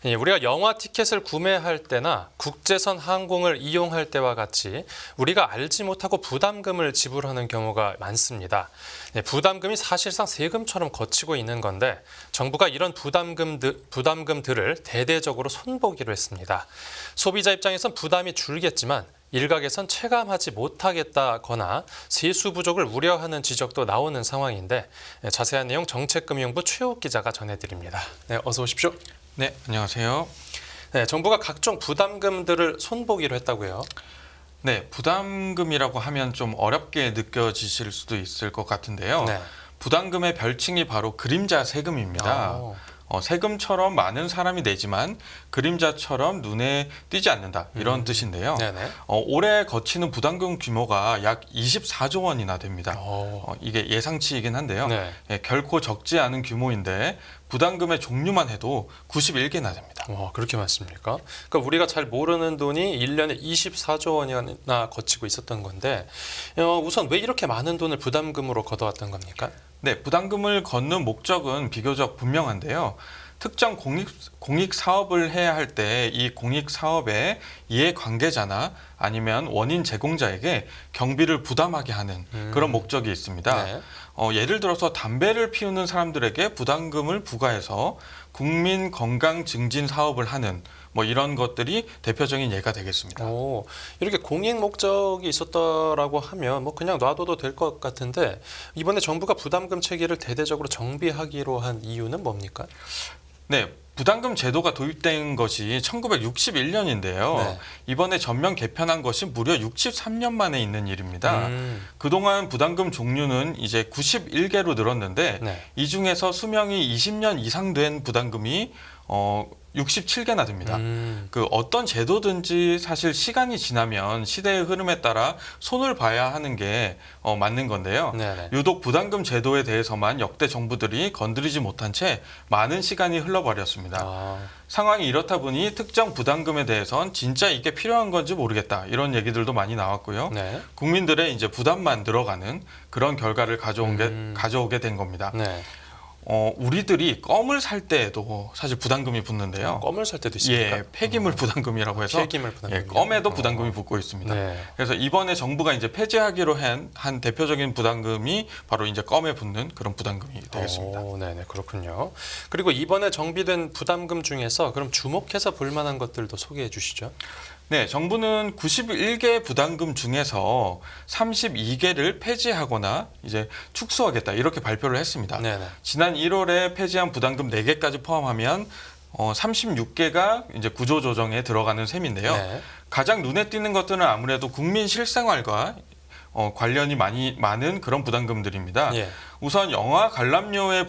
예, 우리가 영화 티켓을 구매할 때나 국제선 항공을 이용할 때와 같이 우리가 알지 못하고 부담금을 지불하는 경우가 많습니다. 예, 부담금이 사실상 세금처럼 거치고 있는 건데 정부가 이런 부담금들을 대대적으로 손보기로 했습니다. 소비자 입장에선 부담이 줄겠지만 일각에선 체감하지 못하겠다거나 세수 부족을 우려하는 지적도 나오는 상황인데 자세한 내용 정책금융부 최욱 기자가 전해드립니다. 네, 어서 오십시오. 네, 안녕하세요. 네, 정부가 각종 부담금들을 손보기로 했다고요. 네, 부담금이라고 하면 좀 어렵게 느껴지실 수도 있을 것 같은데요. 네. 부담금의 별칭이 바로 그림자 세금입니다. 세금처럼 많은 사람이 내지만 그림자처럼 눈에 띄지 않는다 이런 뜻인데요. 네네. 올해 거치는 부담금 규모가 약 24조 원이나 됩니다. 이게 예상치이긴 한데요. 네. 예, 결코 적지 않은 규모인데 부담금의 종류만 해도 91개나 됩니다. 와, 그렇게 많습니까? 그러니까 우리가 잘 모르는 돈이 1년에 24조 원이나 거치고 있었던 건데 우선 왜 이렇게 많은 돈을 부담금으로 걷어왔던 겁니까? 네, 부담금을 걷는 목적은 비교적 분명한데요. 특정 공익 사업을 해야 할 때 이 공익 사업의 이해 관계자나 아니면 원인 제공자에게 경비를 부담하게 하는 그런 목적이 있습니다. 네. 예를 들어서 담배를 피우는 사람들에게 부담금을 부과해서 국민 건강 증진 사업을 하는 뭐 이런 것들이 대표적인 예가 되겠습니다. 이렇게 공익 목적이 있었다라고 하면 뭐 그냥 놔둬도 될 것 같은데 이번에 정부가 부담금 체계를 대대적으로 정비하기로 한 이유는 뭡니까? 네, 부담금 제도가 도입된 것이 1961년인데요. 네. 이번에 전면 개편한 것이 무려 63년 만에 있는 일입니다. 그동안 부담금 종류는 이제 91개로 늘었는데 네. 이 중에서 수명이 20년 이상 된 부담금이 67개나 됩니다. 그 어떤 제도든지 사실 시간이 지나면 시대의 흐름에 따라 손을 봐야 하는 게 맞는 건데요. 네네. 유독 부담금 제도에 대해서만 역대 정부들이 건드리지 못한 채 많은 시간이 흘러버렸습니다. 상황이 이렇다 보니 특정 부담금에 대해선 진짜 이게 필요한 건지 모르겠다 이런 얘기들도 많이 나왔고요. 네. 국민들의 이제 부담만 늘어가는 그런 결과를 가져오게 된 겁니다. 네. 우리들이 껌을 살 때에도 사실 부담금이 붙는데요. 껌을 살 때도 있습니까? 예, 폐기물 부담금이라고 해서 폐기물 부담금. 예, 껌에도 부담금이 붙고 있습니다. 네. 그래서 이번에 정부가 이제 폐지하기로 한 대표적인 부담금이 바로 이제 껌에 붙는 그런 부담금이 되겠습니다. 네네, 그렇군요. 그리고 이번에 정비된 부담금 중에서 그럼 주목해서 볼 만한 것들도 소개해 주시죠. 네, 정부는 91개 부담금 중에서 32개를 폐지하거나 이제 축소하겠다 이렇게 발표를 했습니다. 네네. 지난 1월에 폐지한 부담금 4개까지 포함하면 36개가 이제 구조조정에 들어가는 셈인데요. 네. 가장 눈에 띄는 것들은 아무래도 국민 실생활과 관련이 많은 그런 부담금들입니다. 예. 우선 영화 관람료에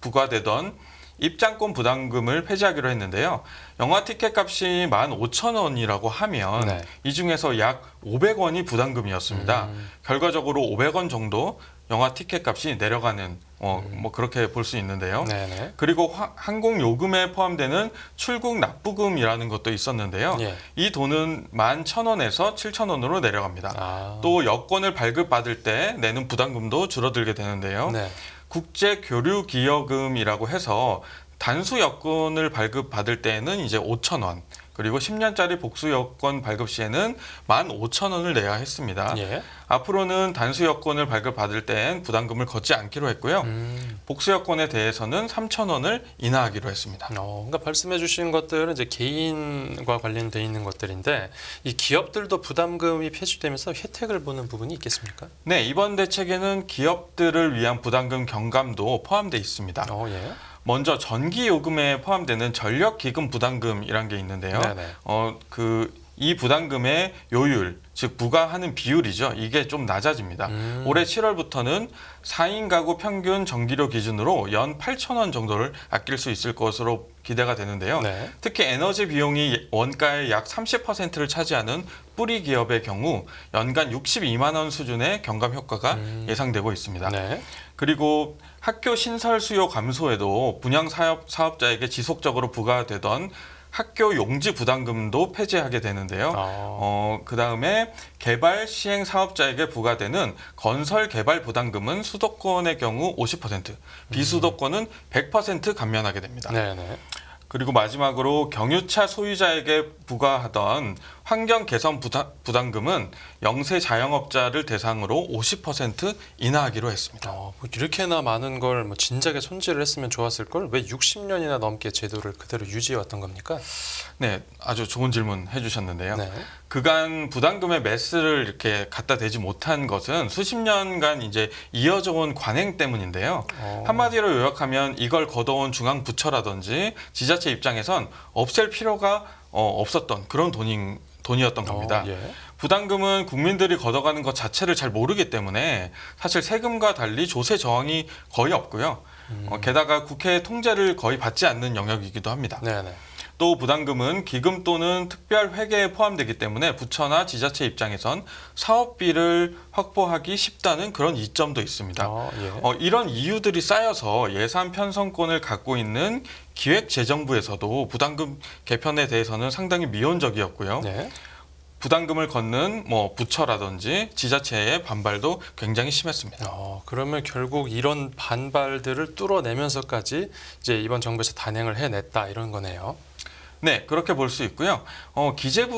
부과되던 입장권 부담금을 폐지하기로 했는데요. 영화 티켓 값이 15,000원이라고 하면 네. 이 중에서 약 500원이 부담금이었습니다. 결과적으로 500원 정도 영화 티켓 값이 내려가는 뭐 그렇게 볼 수 있는데요. 네네. 그리고 항공 요금에 포함되는 출국 납부금이라는 것도 있었는데요. 예. 이 돈은 11,000원에서 7,000원으로 내려갑니다. 또 여권을 발급받을 때 내는 부담금도 줄어들게 되는데요. 네. 국제교류기여금이라고 해서 단수 여권을 발급받을 때에는 이제 5,000원, 그리고 10년짜리 복수 여권 발급 시에는 15,000원을 내야 했습니다. 예. 앞으로는 단수 여권을 발급받을 땐 부담금을 걷지 않기로 했고요. 복수 여권에 대해서는 3,000원을 인하하기로 했습니다. 그러니까 말씀해 주신 것들은 이제 개인과 관련돼 있는 것들인데 이 기업들도 부담금이 폐지되면서 혜택을 보는 부분이 있겠습니까? 네, 이번 대책에는 기업들을 위한 부담금 경감도 포함되어 있습니다. 예. 먼저 전기요금에 포함되는 전력기금 부담금이란 게 있는데요. 네네. 이 부담금의 요율, 즉 부과하는 비율이죠. 이게 좀 낮아집니다. 올해 7월부터는 4인 가구 평균 전기료 기준으로 연 8,000원 정도를 아낄 수 있을 것으로 기대가 되는데요. 네. 특히 에너지 비용이 원가의 약 30%를 차지하는 뿌리 기업의 경우 연간 62만 원 수준의 경감 효과가 예상되고 있습니다. 네. 그리고 학교 신설 수요 감소에도 분양 사업자에게 지속적으로 부과되던 학교 용지 부담금도 폐지하게 되는데요. 그다음에 개발 시행 사업자에게 부과되는 건설 개발 부담금은 수도권의 경우 50%, 비수도권은 100% 감면하게 됩니다. 네네. 그리고 마지막으로 경유차 소유자에게 부과하던 환경 개선 부담금은 영세 자영업자를 대상으로 50% 인하하기로 했습니다. 뭐 이렇게나 많은 걸 뭐 진작에 손질을 했으면 좋았을 걸 왜 60년이나 넘게 제도를 그대로 유지해 왔던 겁니까? 네, 아주 좋은 질문 해주셨는데요. 네. 그간 부담금의 매스를 이렇게 갖다 대지 못한 것은 수십 년간 이제 이어져 온 관행 때문인데요. 한마디로 요약하면 이걸 걷어온 중앙 부처라든지 지자체 입장에선 없앨 필요가 없었던 그런 돈이었던 겁니다. 예. 부담금은 국민들이 걷어가는 것 자체를 잘 모르기 때문에 사실 세금과 달리 조세 저항이 거의 없고요. 게다가 국회 통제를 거의 받지 않는 영역이기도 합니다. 네네. 또 부담금은 기금 또는 특별 회계에 포함되기 때문에 부처나 지자체 입장에선 사업비를 확보하기 쉽다는 그런 이점도 있습니다. 예. 이런 이유들이 쌓여서 예산 편성권을 갖고 있는 기획재정부에서도 부담금 개편에 대해서는 상당히 미온적이었고요. 네. 부담금을 걷는 부처라든지 지자체의 반발도 굉장히 심했습니다. 그러면 결국 이런 반발들을 뚫어내면서까지 이제 이번 정부에서 단행을 해냈다 이런 거네요. 네, 그렇게 볼 수 있고요.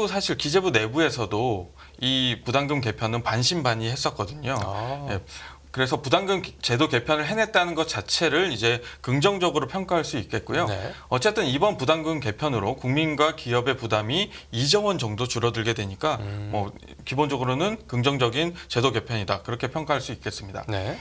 사실 기재부 내부에서도 이 부담금 개편은 반신반의했었거든요. 예, 그래서 부담금 제도 개편을 해냈다는 것 자체를 이제 긍정적으로 평가할 수 있겠고요. 네. 어쨌든 이번 부담금 개편으로 국민과 기업의 부담이 2조 원 정도 줄어들게 되니까 기본적으로는 긍정적인 제도 개편이다. 그렇게 평가할 수 있겠습니다. 네.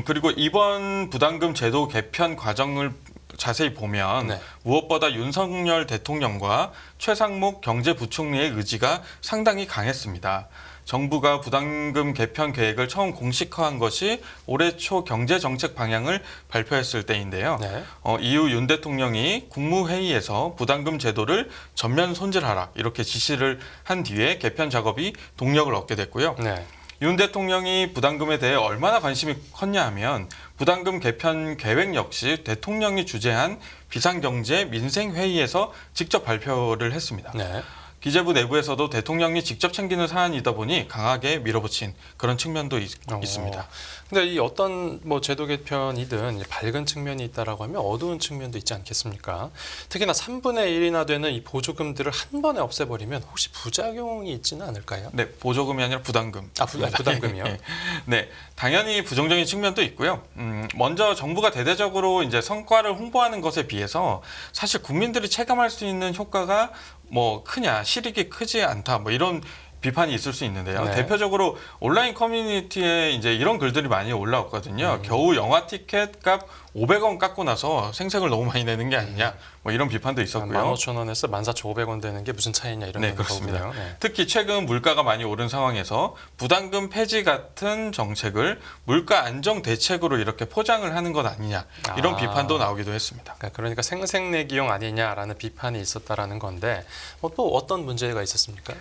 그리고 이번 부담금 제도 개편 과정을 자세히 보면 네. 무엇보다 윤석열 대통령과 최상목 경제부총리의 의지가 상당히 강했습니다. 정부가 부담금 개편 계획을 처음 공식화한 것이 올해 초 경제정책 방향을 발표했을 때인데요. 네. 이후 윤 대통령이 국무회의에서 부담금 제도를 전면 손질하라 이렇게 지시를 한 뒤에 개편 작업이 동력을 얻게 됐고요. 네. 윤 대통령이 부담금에 대해 얼마나 관심이 컸냐 하면 부담금 개편 계획 역시 대통령이 주재한 비상경제 민생회의에서 직접 발표를 했습니다. 네. 기재부 내부에서도 대통령이 직접 챙기는 사안이다 보니 강하게 밀어붙인 그런 측면도 있습니다. 근데 이 어떤 제도 개편이든 밝은 측면이 있다라고 하면 어두운 측면도 있지 않겠습니까? 특히나 3분의 1이나 되는 이 보조금들을 한 번에 없애버리면 혹시 부작용이 있지는 않을까요? 네, 보조금이 아니라 부담금. 부담금이요? 네, 당연히 부정적인 측면도 있고요. 먼저 정부가 대대적으로 이제 성과를 홍보하는 것에 비해서 사실 국민들이 체감할 수 있는 효과가 크냐, 실익이 크지 않다, 이런 비판이 있을 수 있는데요. 네. 대표적으로 온라인 커뮤니티에 이제 이런 글들이 많이 올라왔거든요. 겨우 영화 티켓 값 500원 깎고 나서 생색을 너무 많이 내는 게 아니냐, 이런 비판도 있었고요. 15,000원에서 14,500원 되는 게 무슨 차이냐 이런 네, 거군요. 그렇습니다. 네. 특히 최근 물가가 많이 오른 상황에서 부담금 폐지 같은 정책을 물가 안정 대책으로 이렇게 포장을 하는 것 아니냐 이런 비판도 나오기도 했습니다. 그러니까 생색내기용 아니냐라는 비판이 있었다라는 건데 또 어떤 문제가 있습니까?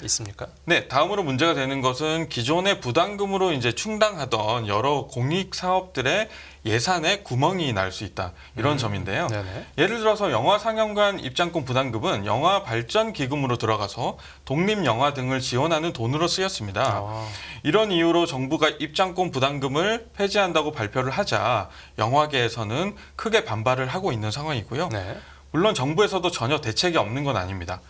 네, 다음으로 문제가 되는 것은 기존의 부담금으로 이제 충당하던 여러 공익 사업들의 예산에 구멍이 날 수 있다 이런 점인데요. 네네. 예를 들어서 영화 상영관 입장권 부담금은 영화 발전 기금으로 들어가서 독립 영화 등을 지원하는 돈으로 쓰였습니다. 이런 이유로 정부가 입장권 부담금을 폐지한다고 발표를 하자 영화계에서는 크게 반발을 하고 있는 상황이고요. 네. 물론 정부에서도 전혀 대책이 없는 건 아닙니다.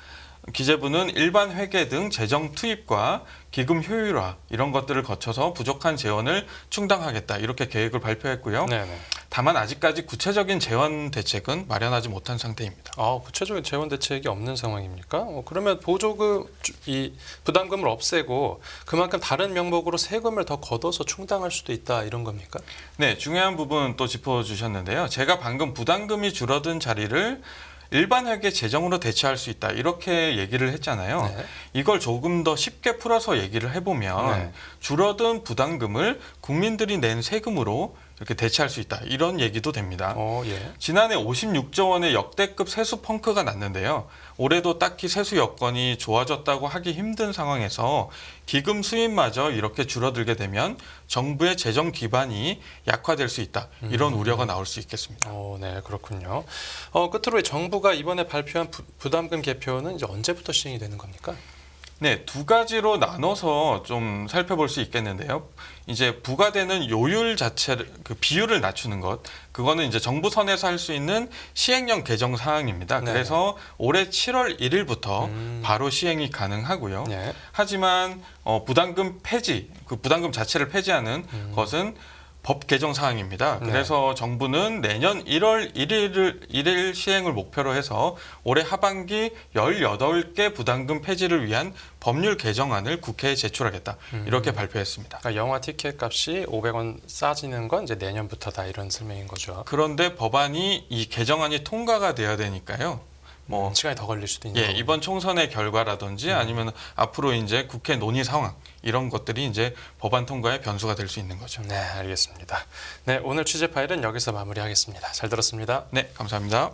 기재부는 일반 회계 등 재정 투입과 기금 효율화 이런 것들을 거쳐서 부족한 재원을 충당하겠다 이렇게 계획을 발표했고요. 네네. 다만 아직까지 구체적인 재원 대책은 마련하지 못한 상태입니다. 구체적인 재원 대책이 없는 상황입니까? 그러면 보조금 이 부담금을 없애고 그만큼 다른 명목으로 세금을 더 걷어서 충당할 수도 있다 이런 겁니까? 네, 중요한 부분 또 짚어주셨는데요. 제가 방금 부담금이 줄어든 자리를 일반 회계 재정으로 대체할 수 있다 이렇게 얘기를 했잖아요. 네. 이걸 조금 더 쉽게 풀어서 얘기를 해보면 네. 줄어든 부담금을 국민들이 낸 세금으로 이렇게 대체할 수 있다 이런 얘기도 됩니다. 예. 지난해 56조 원의 역대급 세수 펑크가 났는데요. 올해도 딱히 세수 여건이 좋아졌다고 하기 힘든 상황에서 기금 수입마저 이렇게 줄어들게 되면 정부의 재정 기반이 약화될 수 있다. 이런 우려가 나올 수 있겠습니다. 네, 그렇군요. 끝으로 정부가 이번에 발표한 부담금 개편은 이제 언제부터 시행이 되는 겁니까? 네, 두 가지로 나눠서 좀 살펴볼 수 있겠는데요. 이제 부과되는 요율 자체를 그 비율을 낮추는 것, 그거는 이제 정부 선에서 할 수 있는 시행령 개정 사항입니다. 네. 그래서 올해 7월 1일부터 바로 시행이 가능하고요. 네. 하지만 부담금 폐지, 그 부담금 자체를 폐지하는 것은 법 개정 사항입니다. 네. 그래서 정부는 내년 1월 1일 시행을 목표로 해서 올해 하반기 18개 부담금 폐지를 위한 법률 개정안을 국회에 제출하겠다. 이렇게 발표했습니다. 그러니까 영화 티켓 값이 500원 싸지는 건 이제 내년부터다 이런 설명인 거죠. 그런데 법안이 이 개정안이 통과가 돼야 되니까요. 뭐 시간이 더 걸릴 수도 있는 거고. 이번 총선의 결과라든지 아니면 앞으로 이제 국회 논의 상황 이런 것들이 이제 법안 통과의 변수가 될 수 있는 거죠. 네, 알겠습니다. 네, 오늘 취재 파일은 여기서 마무리하겠습니다. 잘 들었습니다. 네, 감사합니다.